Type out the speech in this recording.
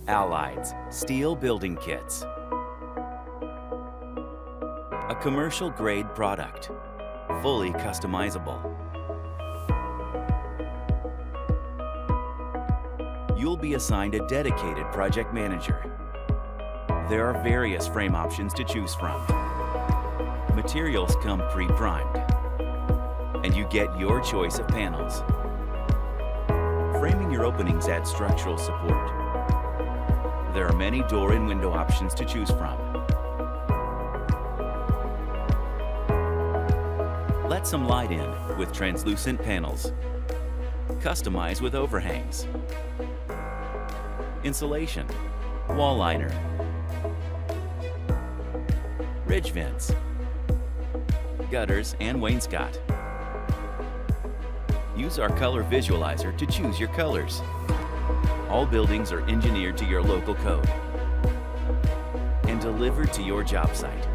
Allied's Steel Building Kits. A commercial-grade product, fully customizable. You'll be assigned a dedicated project manager. There are various frame options to choose from. Materials come pre-primed, and you get your choice of panels. Framing your openings adds structural support. There are many door and window options to choose from. Let some light in with translucent panels. Customize with overhangs. Insulation, wall liner, ridge vents, gutters, and wainscot. Use our color visualizer to choose your colors. All buildings are engineered to your local code and delivered to your job site.